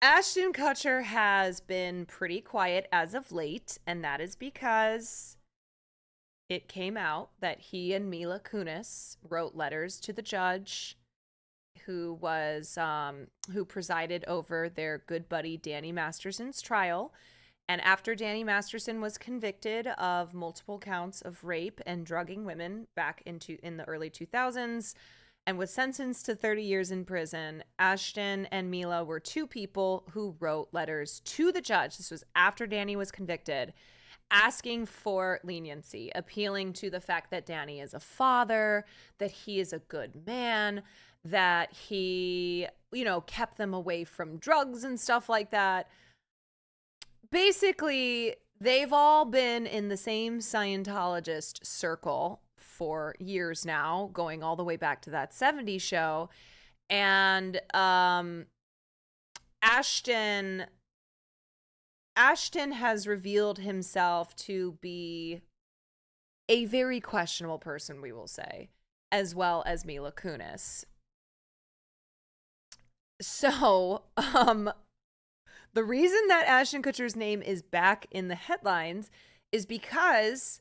Ashton Kutcher has been pretty quiet as of late, and that is because it came out that he and Mila Kunis wrote letters to the judge who presided over their good buddy Danny Masterson's trial. And after Danny Masterson was convicted of multiple counts of rape and drugging women back in the early 2000s and was sentenced to 30 years in prison, Ashton and Mila were two people who wrote letters to the judge. This was after Danny was convicted, asking for leniency, appealing to the fact that Danny is a father, that he is a good man, that he, kept them away from drugs and stuff like that. Basically, they've all been in the same Scientologist circle for years now, going all the way back to that 70s show. And Ashton has revealed himself to be a very questionable person, we will say, as well as Mila Kunis. So, the reason that Ashton Kutcher's name is back in the headlines is because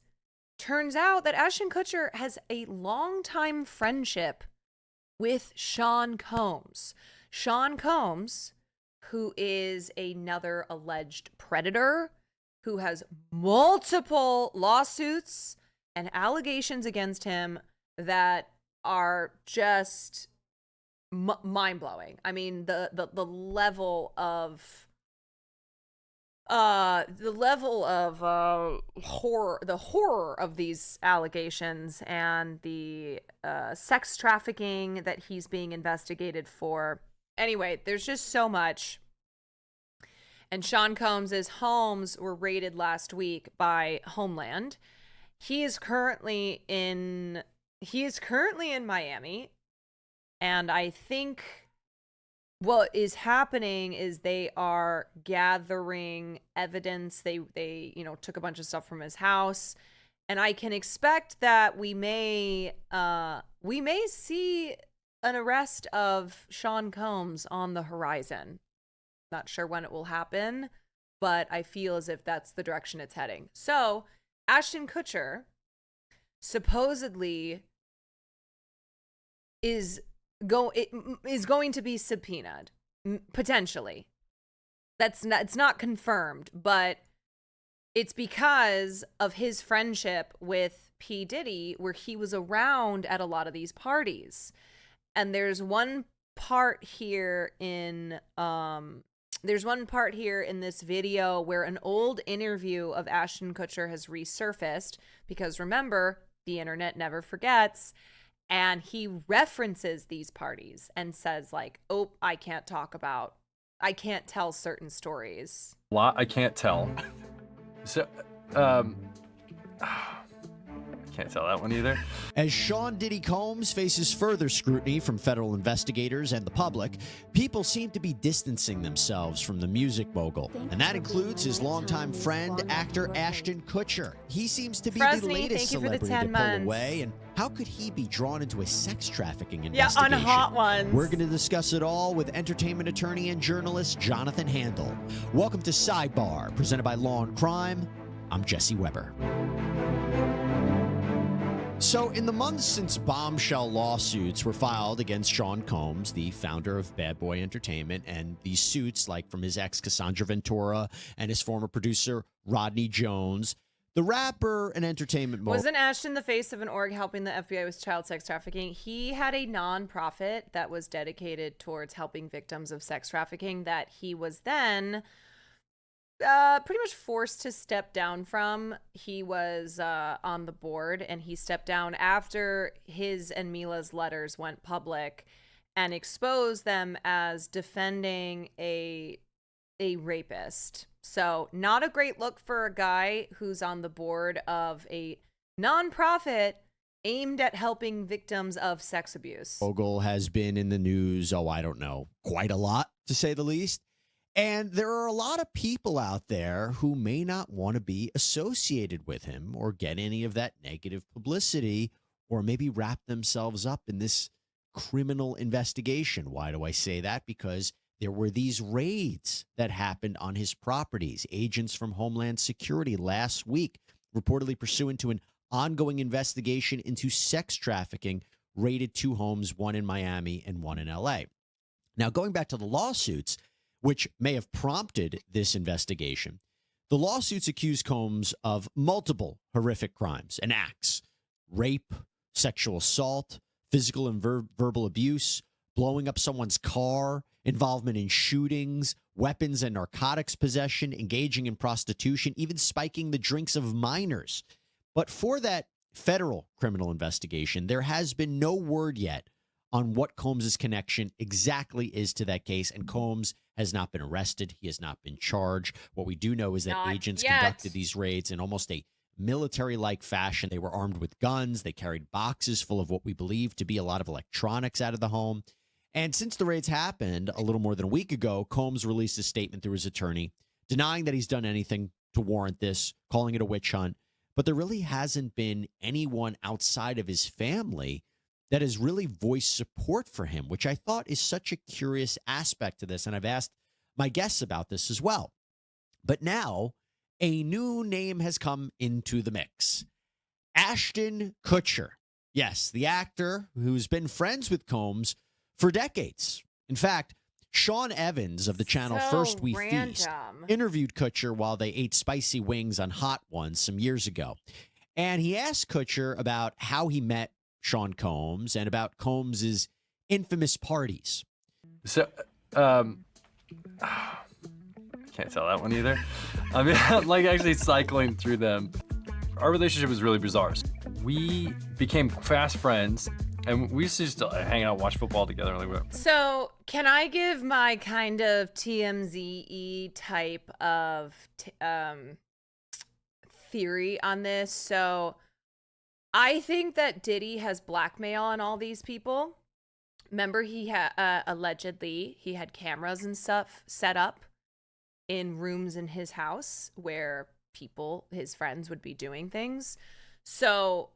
turns out that Ashton Kutcher has a longtime friendship with Sean Combs. Sean Combs, who is another alleged predator, who has multiple lawsuits and allegations against him that are just mind-blowing. I mean, the level of horror, the horror of these allegations and the sex trafficking that he's being investigated for. Anyway, there's just so much. And Sean Combs' homes were raided last week by Homeland. He is currently in Miami. And I think what is happening is they are gathering evidence. They took a bunch of stuff from his house, and I can expect that we may see an arrest of Sean Combs on the horizon. Not sure when it will happen, but I feel as if that's the direction it's heading. So Ashton Kutcher supposedly is going to be subpoenaed, potentially. It's not confirmed, but it's because of his friendship with P. Diddy, where he was around at a lot of these parties. And there's one part here in this video where an old interview of Ashton Kutcher has resurfaced, because remember, the internet never forgets. And he references these parties and says, like, oh, I can't tell certain stories. I can't tell. So, I can't tell that one either. As Sean Diddy Combs faces further scrutiny from federal investigators and the public, people seem to be distancing themselves from the music mogul. And that includes his longtime friend, actor Ashton Kutcher. He seems to be the latest celebrity to pull away. And how could he be drawn into a sex trafficking investigation? Yeah, on Hot Ones. We're going to discuss it all with entertainment attorney and journalist Jonathan Handel. Welcome to Sidebar, presented by Law and Crime. I'm Jesse Weber. So in the months since bombshell lawsuits were filed against Sean Combs, the founder of Bad Boy Entertainment, and these suits like from his ex Cassandra Ventura and his former producer Rodney Jones, the rapper and entertainment mogul... Wasn't Ashton the face of an org helping the FBI with child sex trafficking? He had a nonprofit that was dedicated towards helping victims of sex trafficking that he was then... pretty much forced to step down from. He was on the board, and he stepped down after his and Mila's letters went public and exposed them as defending a rapist. So not a great look for a guy who's on the board of a nonprofit aimed at helping victims of sex abuse. Mogul has been in the news, I don't know, quite a lot, to say the least. And there are a lot of people out there who may not want to be associated with him or get any of that negative publicity or maybe wrap themselves up in this criminal investigation. Why do I say that? Because there were these raids that happened on his properties. Agents from Homeland Security last week, reportedly pursuant to an ongoing investigation into sex trafficking, raided 2 homes, one in Miami and one in L.A. Now, going back to the lawsuits, which may have prompted this investigation, the lawsuits accuse Combs of multiple horrific crimes and acts: rape, sexual assault, physical and verbal abuse, blowing up someone's car, involvement in shootings, weapons and narcotics possession, engaging in prostitution, even spiking the drinks of minors. But for that federal criminal investigation, there has been no word yet on what Combs' connection exactly is to that case, and Combs has not been arrested. He has not been charged. What we do know is that Not agents yet. conducted these raids in almost a military-like fashion. They were armed with guns. They carried boxes full of what we believe to be a lot of electronics out of the home. And since the raids happened a little more than a week ago, Combs released a statement through his attorney denying that he's done anything to warrant this, calling it a witch hunt. But there really hasn't been anyone outside of his family that has really voiced support for him, which I thought is such a curious aspect to this. And I've asked my guests about this as well. But now a new name has come into the mix. Ashton Kutcher. Yes, the actor who's been friends with Combs for decades. In fact, Sean Evans of the channel So First We Feast random. interviewed Kutcher while they ate spicy wings on Hot Ones some years ago. And he asked Kutcher about how he met Sean Combs and about Combs's infamous parties. So, can't tell that one either. I mean, I'm like actually cycling through them. Our relationship was really bizarre. We became fast friends, and we used to just hang out, watch football together, like whatever. So, can I give my kind of TMZ type of theory on this? So, I think that Diddy has blackmail on all these people. Remember, he had allegedly he had cameras and stuff set up in rooms in his house where people, his friends, would be doing things. So,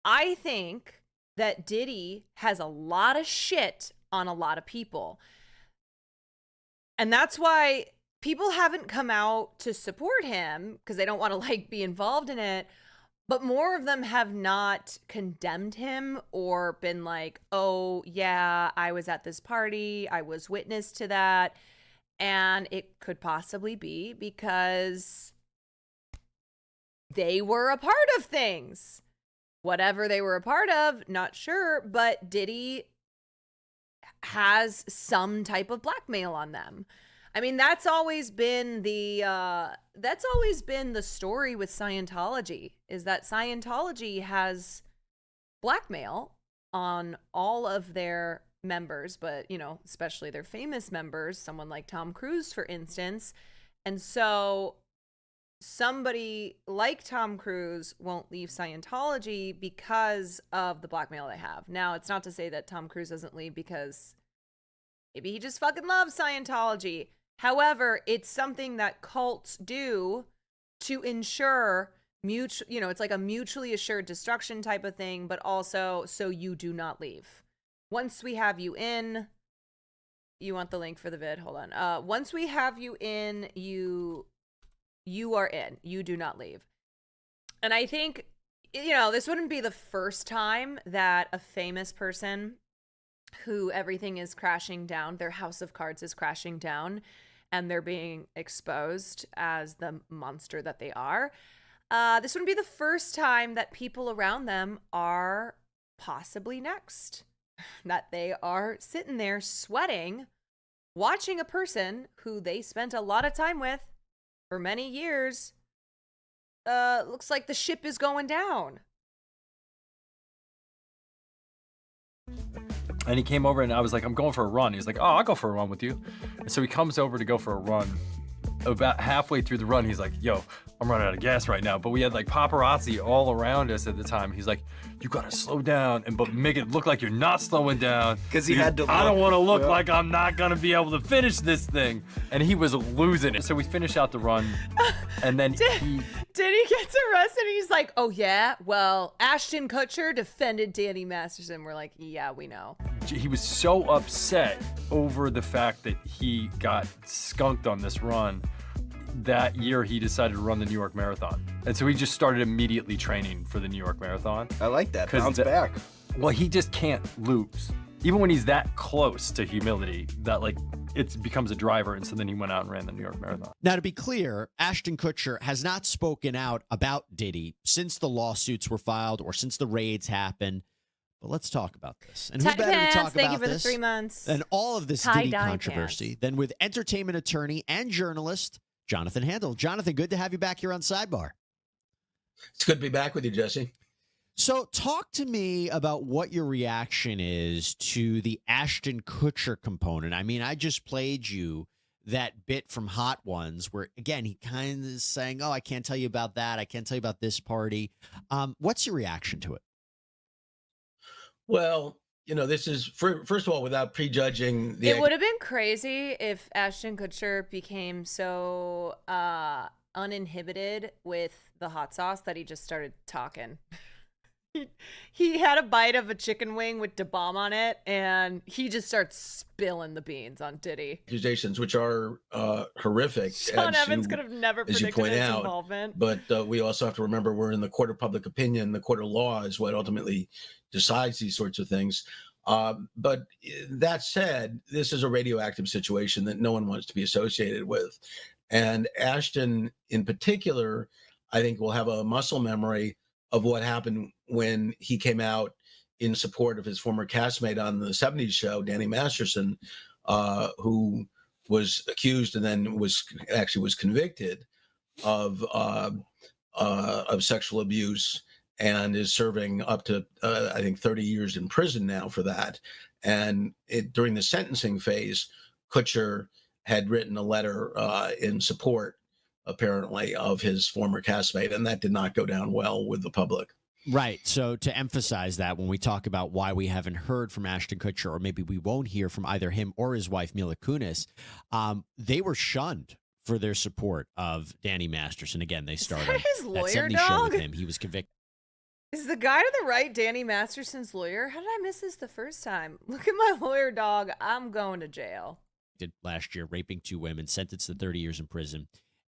I think that Diddy has a lot of shit on a lot of people. And that's why people haven't come out to support him, because they don't want to like be involved in it. But more of them have not condemned him or been like, oh, yeah, I was at this party, I was witness to that. And it could possibly be because they were a part of things. Whatever they were a part of, not sure, but Diddy has some type of blackmail on them. I mean, that's always been the story with Scientology, is that Scientology has blackmail on all of their members, but, you know, especially their famous members, someone like Tom Cruise, for instance. And so somebody like Tom Cruise won't leave Scientology because of the blackmail they have. Now, it's not to say that Tom Cruise doesn't leave because maybe he just fucking loves Scientology. However, it's something that cults do to ensure it's like a mutually assured destruction type of thing, but also so you do not leave. Once we have you in, you want the link for the vid? Hold on. Once we have you in, you are in. You do not leave. And I think, this wouldn't be the first time that a famous person who everything is crashing down, their house of cards is crashing down, and they're being exposed as the monster that they are. This wouldn't be the first time that people around them are possibly next. That they are sitting there sweating, watching a person who they spent a lot of time with for many years. Looks like the ship is going down. And he came over and I was like, I'm going for a run. He was like, oh, I'll go for a run with you. And so he comes over to go for a run. About halfway through the run, he's like, yo, I'm running out of gas right now. But we had like paparazzi all around us at the time. He's like, you gotta slow down but make it look like you're not slowing down. Because he had to I don't want to look like I'm not gonna be able to finish this thing. And he was losing it. So we finished out the run, and then Diddy gets arrested and he's like, oh yeah, well, Ashton Kutcher defended Danny Masterson. We're like, yeah, we know. he was so upset over the fact that he got skunked on this run. That year, he decided to run the New York Marathon. And so he just started immediately training for the New York Marathon. I like that. Bounce back. Well, he just can't lose. Even when he's that close to humility, that like it becomes a driver. And so then he went out and ran the New York Marathon. Now, to be clear, Ashton Kutcher has not spoken out about Diddy since the lawsuits were filed or since the raids happened. But let's talk about this. And who Tight better pants, to talk thank about you for this the 3 months. and all of this Tie-dye Diddy controversy than with entertainment attorney and journalist Jonathan Handel. Jonathan, good to have you back here on Sidebar. It's good to be back with you, Jesse. So talk to me about what your reaction is to the Ashton Kutcher component. I mean, I just played you that bit from Hot Ones where, again, he kind of is saying, oh, I can't tell you about that. I can't tell you about this party. What's your reaction to it? Well, this is, first of all, without prejudging the... It would have been crazy if Ashton Kutcher became so uninhibited with the hot sauce that he just started talking. He had a bite of a chicken wing with Da Bomb on it, and he just starts spilling the beans on Diddy. Accusations, which are horrific. Sean Evans could have never predicted his involvement. But we also have to remember we're in the court of public opinion. The court of law is what ultimately decides these sorts of things. But that said, this is a radioactive situation that no one wants to be associated with. And Ashton, in particular, I think will have a muscle memory of what happened when he came out in support of his former castmate on the 70s show, Danny Masterson, who was accused and then was convicted of sexual abuse and is serving up to, I think, 30 years in prison now for that. And during the sentencing phase, Kutcher had written a letter in support, apparently, of his former castmate, and that did not go down well with the public. Right. So to emphasize that, when we talk about why we haven't heard from Ashton Kutcher, or maybe we won't hear from either him or his wife, Mila Kunis, they were shunned for their support of Danny Masterson. Again, they started his lawyer that 70s dog? show with him. He was convicted. Is the guy to the right Danny Masterson's lawyer? How did I miss this the first time? Look at my lawyer dog. I'm going to jail. Last year, raping 2 women, sentenced to 30 years in prison.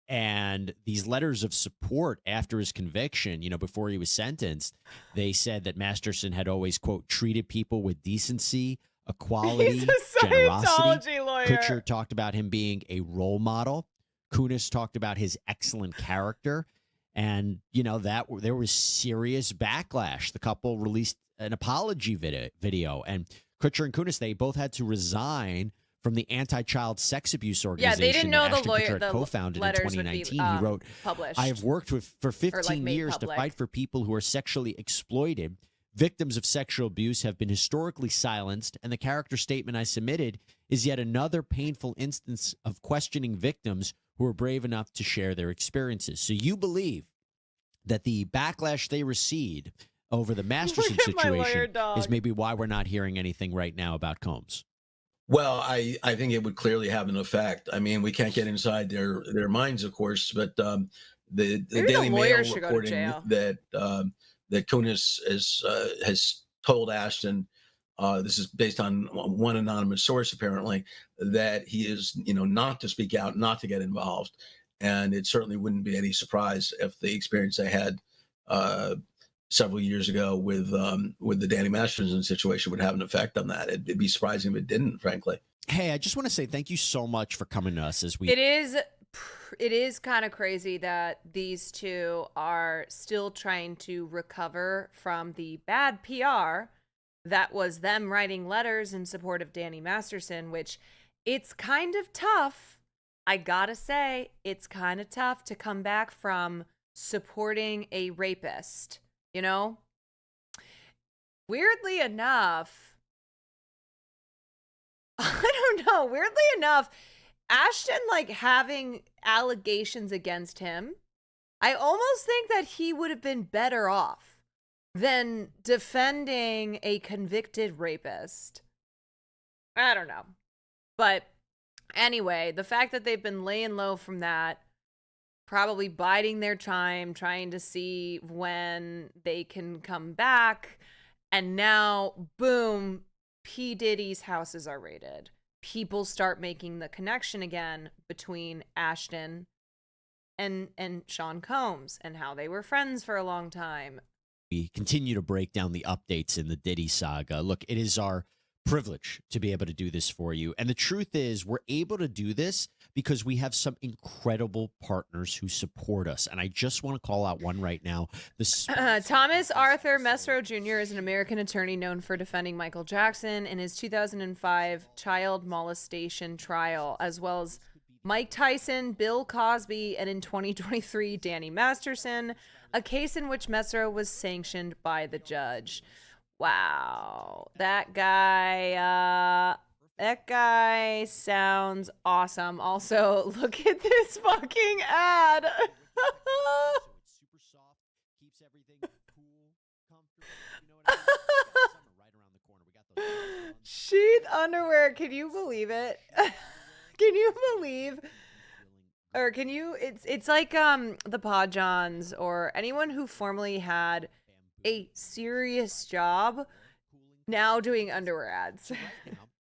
And these letters of support after his conviction, before he was sentenced, they said that Masterson had always, quote, treated people with decency, equality, He's a generosity. Scientology lawyer. Kutcher talked about him being a role model. Kunis talked about his excellent character. And, that there was serious backlash. The couple released an apology video. And Kutcher and Kunis, they both had to resign from the anti-child sex abuse organization. Yeah, they didn't know that the Ashton lawyer Kutcher had the co-founded in letters 2019. would be, he wrote, published. I have worked for 15 made years public. to fight for people who are sexually exploited. Victims of sexual abuse have been historically silenced, and the character statement I submitted is yet another painful instance of questioning victims who are brave enough to share their experiences. So you believe that the backlash they received over the Masterson situation is maybe why we're not hearing anything right now about Combs? Well, I think it would clearly have an effect. I mean, we can't get inside their minds, of course, but the Daily Mail reporting that Kunis has told Ashton, this is based on one anonymous source apparently, that he is not to speak out, not to get involved, and it certainly wouldn't be any surprise if the experience they had several years ago with the Danny Masterson situation would have an effect on that. It'd be surprising if it didn't, frankly. Hey, I just want to say thank you so much for coming to us as we. It is kind of crazy that these two are still trying to recover from the bad PR that was them writing letters in support of Danny Masterson, which it's kind of tough. I gotta say, it's kind of tough to come back from supporting a rapist. Weirdly enough, I don't know. Weirdly enough, Ashton, having allegations against him, I almost think that he would have been better off than defending a convicted rapist. I don't know. But anyway, the fact that they've been laying low from that, probably biding their time, trying to see when they can come back. And now, boom, P. Diddy's houses are raided, people start making the connection again between Ashton and Sean Combs and how they were friends for a long time. We continue to break down the updates in the Diddy saga. Look, it is our privilege to be able to do this for you. And the truth is, we're able to do this because we have some incredible partners who support us. And I just want to call out one right now. Thomas Arthur Mesro Jr. is an American attorney known for defending Michael Jackson in his 2005 child molestation trial, as well as Mike Tyson, Bill Cosby, and in 2023, Danny Masterson, a case in which Mesro was sanctioned by the judge. Wow. That guy sounds awesome. Also, look at this fucking ad. Sheath underwear. Can you believe it? Can you believe? Or can you? It's like the Pod Johns or anyone who formerly had a serious job now doing underwear ads,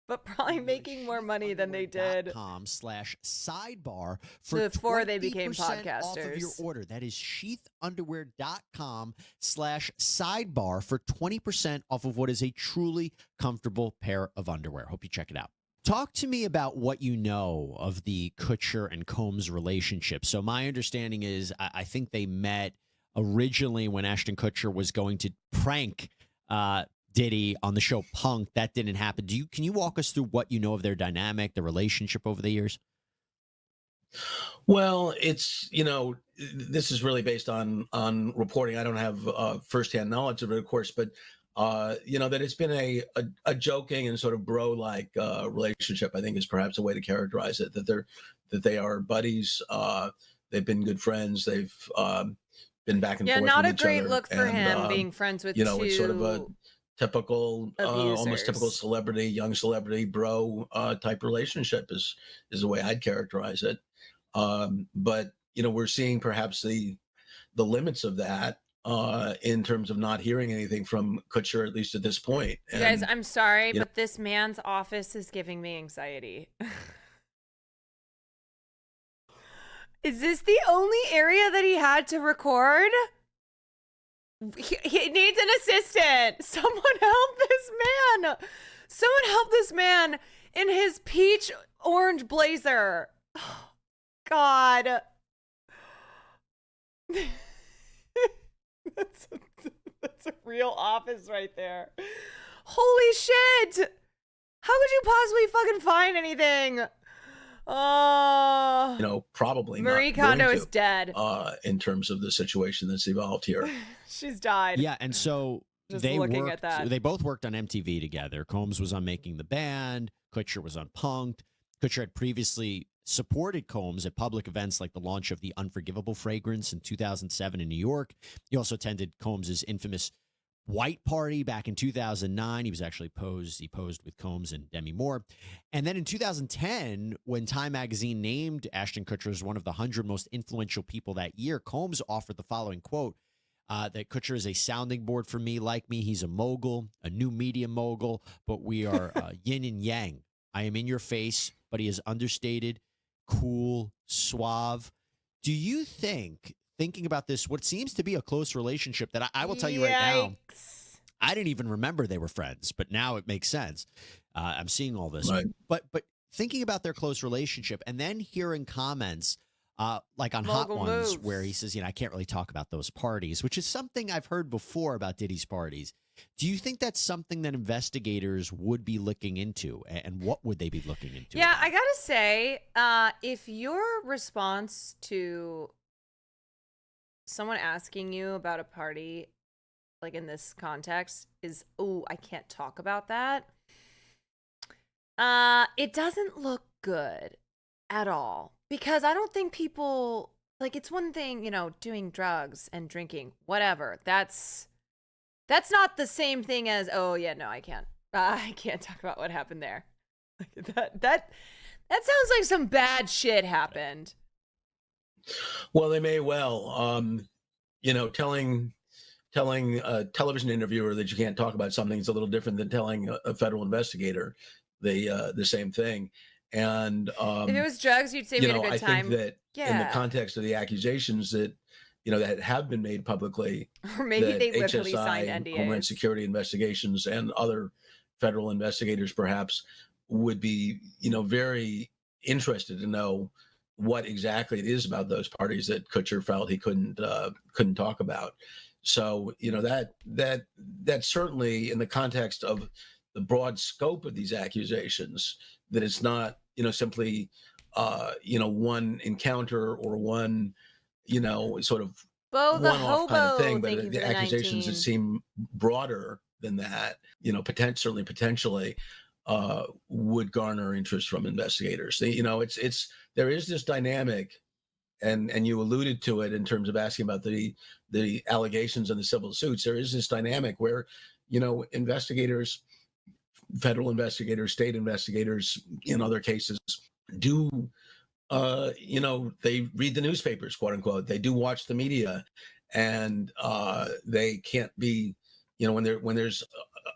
but probably making more money than they did. .com/sidebar for before they became podcasters. Off of your order. That is sheathunderwear.com/sidebar for 20% off of what is a truly comfortable pair of underwear. Hope you check it out. Talk to me about what you know of the Kutcher and Combs relationship. So my understanding is I think they met originally when Ashton Kutcher was going to prank Diddy on the show Punk. That didn't happen. Can you walk us through what you know of their dynamic, the relationship over the years? Well, it's, this is really based on reporting. I don't have firsthand knowledge of it, of course, but that it's been a joking and sort of bro-like relationship, I think is perhaps a way to characterize it, that they are buddies. They've been good friends. They've been back and forth. Yeah, not with a each great other. look for him being friends with two it's sort of a typical, almost typical celebrity, young celebrity bro type relationship is the way I'd characterize it. But we're seeing perhaps the limits of that in terms of not hearing anything from Kutcher, at least at this point. You guys, I'm sorry, but this man's office is giving me anxiety. Is this the only area that he had to record? He needs an assistant. Someone help this man. Someone help this man in his peach orange blazer. Oh, God. That's a real office right there. Holy shit! How could you possibly fucking find anything? Probably Marie not Kondo is dead. In terms of the situation that's evolved here. She's died. Yeah, and so they both worked on MTV together. Combs was on Making the Band. Kutcher was on Punk'd. Kutcher had previously supported Combs at public events like the launch of the Unforgivable fragrance in 2007 in New York. He also attended Combs' infamous White Party back in 2009. He posed with Combs and Demi Moore. And then in 2010, when Time magazine named Ashton Kutcher as one of the 100 most influential people that year, Combs offered the following quote, that Kutcher is a sounding board for me. Like me, he's a mogul, a new media mogul, but we are yin and yang. I am in your face, but he is understated, cool, suave. Do you think, thinking about this, what seems to be a close relationship that I will tell you right now, I didn't even remember they were friends, but now it makes sense. I'm seeing all this. Right. But thinking about their close relationship and then hearing comments like on Hot Ones where he says, I can't really talk about those parties, which is something I've heard before about Diddy's parties. Do you think that's something that investigators would be looking into, and what would they be looking into? Yeah, I gotta say, if your response to someone asking you about a party, like in this context, is, "Oh, I can't talk about that," it doesn't look good at all. Because I don't think people, like, it's one thing, doing drugs and drinking, whatever. That's not the same thing as, oh yeah, no, I can't talk about what happened there. That sounds like some bad shit happened. Well, they may well, telling telling a television interviewer that you can't talk about something is a little different than telling a federal investigator the same thing. And if it was drugs, you'd say we had a good I time. think that in the context of the accusations that that have been made publicly, or maybe that they literally signed HSI, NDAs. Homeland Security investigations, and other federal investigators perhaps would be very interested to know what exactly it is about those parties that Kutcher felt he couldn't talk about. So that certainly, in the context of the broad scope of these accusations, that it's not simply one encounter or one sort of Bo the one-off kind of thing, but the accusations 19. that seem broader than that, potentially would garner interest from investigators. There is this dynamic, and you alluded to it in terms of asking about the allegations and the civil suits. There is this dynamic where investigators, federal investigators, state investigators, in other cases, do they read the newspapers, quote unquote. They do watch the media, and they can't be, when there's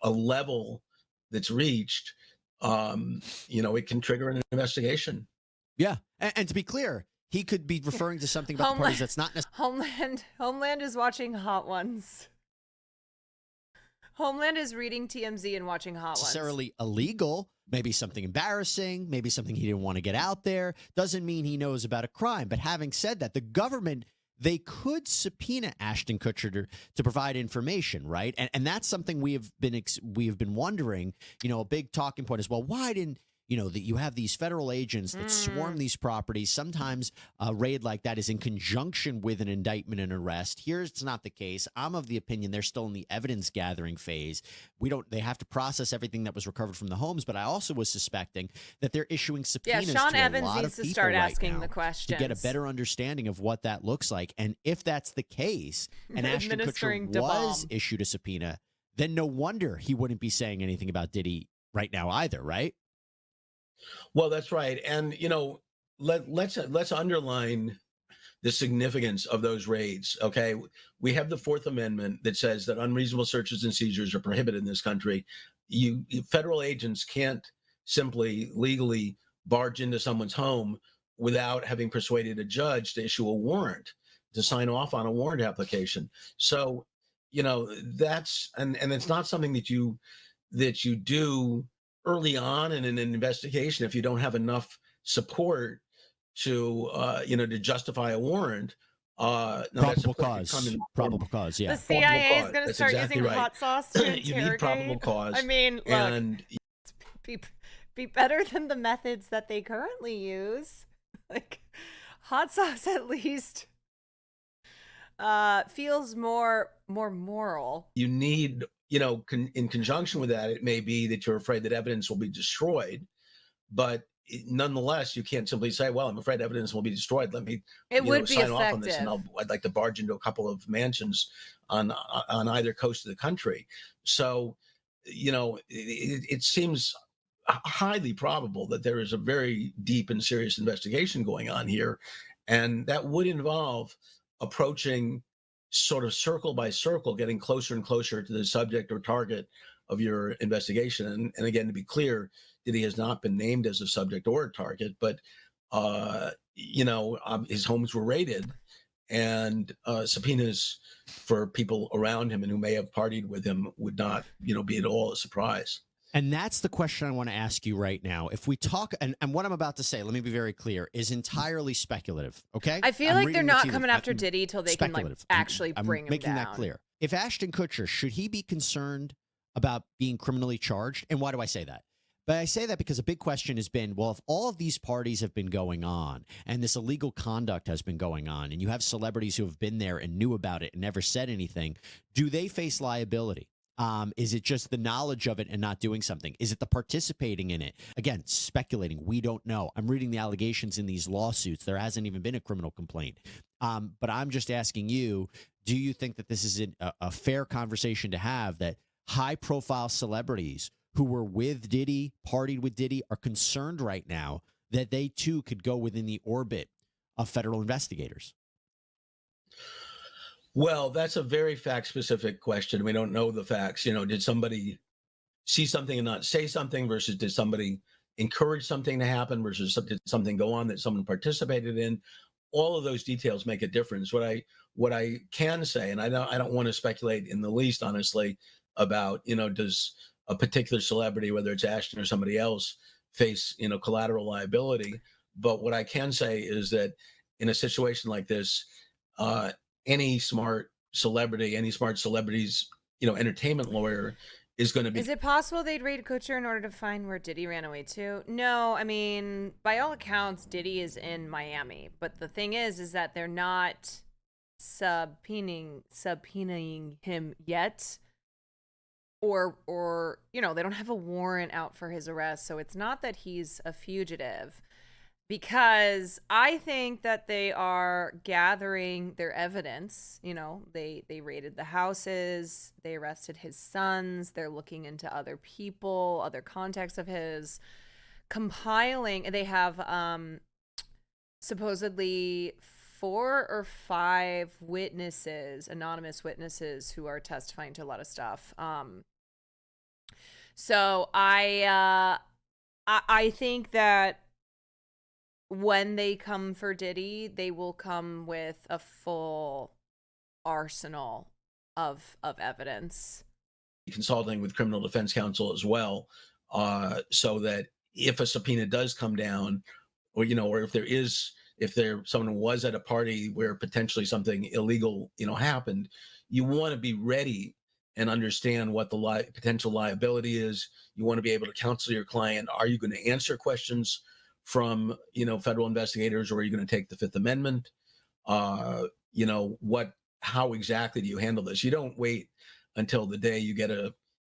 a level that's reached, it can trigger an investigation. Yeah, and to be clear, he could be referring to something about the parties that's not necessarily. Homeland is watching Hot Ones. Homeland is reading TMZ and watching Hot Ones. Necessarily illegal. Maybe something embarrassing, maybe something he didn't want to get out there. Doesn't mean he knows about a crime. But having said that, the government, they could subpoena Ashton Kutcher to provide information, right? And that's something we have been wondering. A big talking point is, well, why didn't that you have these federal agents that swarm these properties? Sometimes a raid like that is in conjunction with an indictment and arrest. Here, it's not the case. I'm of the opinion they're still in the evidence gathering phase. They have to process everything that was recovered from the homes, but I also was suspecting that they're issuing subpoenas Sean to Evans a lot needs of to people start right asking now the questions to get a better understanding of what that looks like. And if that's the case, and Ashton Kutcher was issued a subpoena, then no wonder he wouldn't be saying anything about Diddy right now either, right? Well, that's right. And, let's underline the significance of those raids. Okay. We have the Fourth Amendment that says that unreasonable searches and seizures are prohibited in this country. Federal agents can't simply legally barge into someone's home without having persuaded a judge to issue a warrant, to sign off on a warrant application. So, that's, and it's not something that you do early on in an investigation if you don't have enough support to to justify a warrant. Probable cause, yeah. The CIA is going to start exactly using right. hot sauce to interrogate. You need probable cause. I mean, look, and be better than the methods that they currently use. Like, hot sauce at least feels more moral. You need, in conjunction with that, it may be that you're afraid that evidence will be destroyed, but nonetheless, you can't simply say, well, I'm afraid evidence will be destroyed. Let me sign off on this, and I'd like to barge into a couple of mansions on either coast of the country. So, it seems highly probable that there is a very deep and serious investigation going on here, and that would involve approaching sort of circle by circle, getting closer and closer to the subject or target of your investigation. And again, to be clear, Diddy has not been named as a subject or a target, but his homes were raided, and subpoenas for people around him and who may have partied with him would not, be at all a surprise. And that's the question I want to ask you right now. If we talk, and what I'm about to say, let me be very clear, is entirely speculative, okay? I feel like they're not coming after Diddy till they can actually bring him down. I'm making that clear. If Ashton Kutcher, should he be concerned about being criminally charged? And why do I say that? But I say that because a big question has been, well, if all of these parties have been going on and this illegal conduct has been going on, and you have celebrities who have been there and knew about it and never said anything, do they face liability? Is it just the knowledge of it and not doing something? Is it the participating in it? Again, speculating. We don't know. I'm reading the allegations in these lawsuits. There hasn't even been a criminal complaint. But I'm just asking you, do you think that this is a fair conversation to have, that high-profile celebrities who were with Diddy, partied with Diddy, are concerned right now that they, too, could go within the orbit of federal investigators? Well, that's a very fact-specific question. We don't know the facts. Did somebody see something and not say something versus did somebody encourage something to happen versus did something go on that someone participated in? All of those details make a difference. What I can say, and I don't want to speculate in the least, honestly, about does a particular celebrity, whether it's Ashton or somebody else, face collateral liability. But what I can say is that in a situation like this, uh, any smart celebrity, any smart celebrity's entertainment lawyer is going to be. Is it possible they'd raid Kutcher in order to find where Diddy ran away to? No, I mean, by all accounts, Diddy is in Miami. But the thing is that they're not subpoenaing him yet. Or they don't have a warrant out for his arrest. So it's not that he's a fugitive. Because I think that they are gathering their evidence. They raided the houses, they arrested his sons, they're looking into other people, other contacts of his, compiling. They have supposedly 4 or 5 witnesses, anonymous witnesses, who are testifying to a lot of stuff. So I think that when they come for Diddy, they will come with a full arsenal of evidence. Consulting with criminal defense counsel as well, so that if a subpoena does come down, or if someone was at a party where potentially something illegal happened, you want to be ready and understand what the potential liability is. You want to be able to counsel your client. Are you going to answer questions from federal investigators, or are you going to take the Fifth Amendment? How exactly do you handle this? You don't wait until the day you get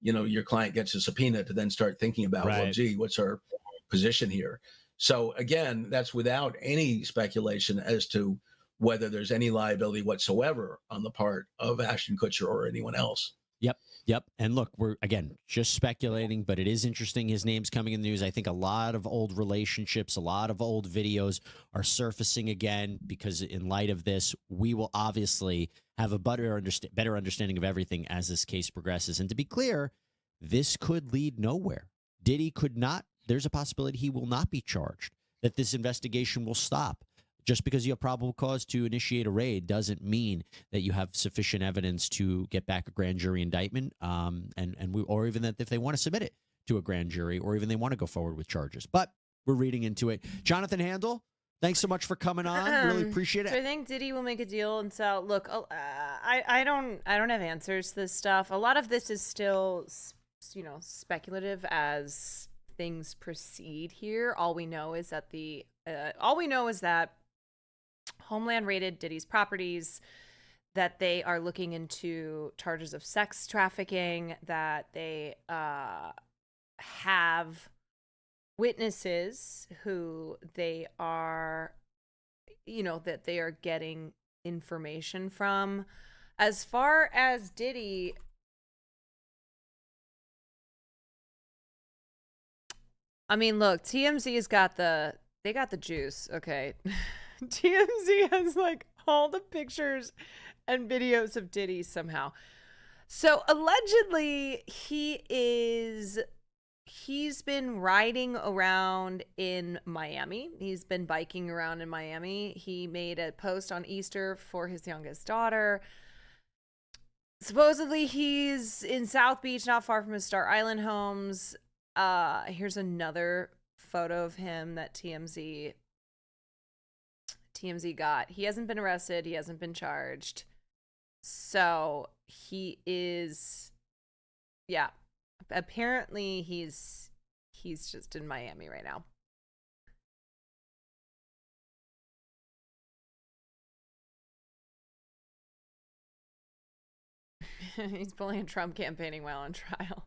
your client gets a subpoena to then start thinking about, right. Well, gee, what's our position here? So again, that's without any speculation as to whether there's any liability whatsoever on the part of Ashton Kutcher or anyone else. Yep. And look, we're, again, just speculating, but it is interesting. His name's coming in the news. I think a lot of old relationships, a lot of old videos are surfacing again, because in light of this, we will obviously have a better understanding of everything as this case progresses. And to be clear, this could lead nowhere. Diddy could not, there's a possibility he will not be charged, that this investigation will stop. Just because you have probable cause to initiate a raid doesn't mean that you have sufficient evidence to get back a grand jury indictment, or even that if they want to submit it to a grand jury, or even they want to go forward with charges. But we're reading into it. Jonathan Handel, thanks so much for coming on. Really appreciate it. So I think Diddy will make a deal, and so look, I don't have answers to this stuff. A lot of this is still, speculative as things proceed here. All we know is that Homeland raided Diddy's properties, that they are looking into charges of sex trafficking, that they have witnesses who they are, that they are getting information from. As far as Diddy, I mean, look, TMZ's got the juice, okay? TMZ has all the pictures and videos of Diddy somehow. So allegedly he's been riding around in Miami. He's been biking around in Miami. He made a post on Easter for his youngest daughter. Supposedly he's in South Beach, not far from his Star Island homes. Here's another photo of him that TMZ got. He hasn't been arrested. He hasn't been charged. So he is, apparently he's just in Miami right now. He's pulling Trump campaigning while on trial.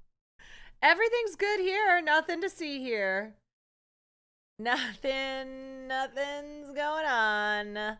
Everything's good here. Nothing to see here. Nothing's going on.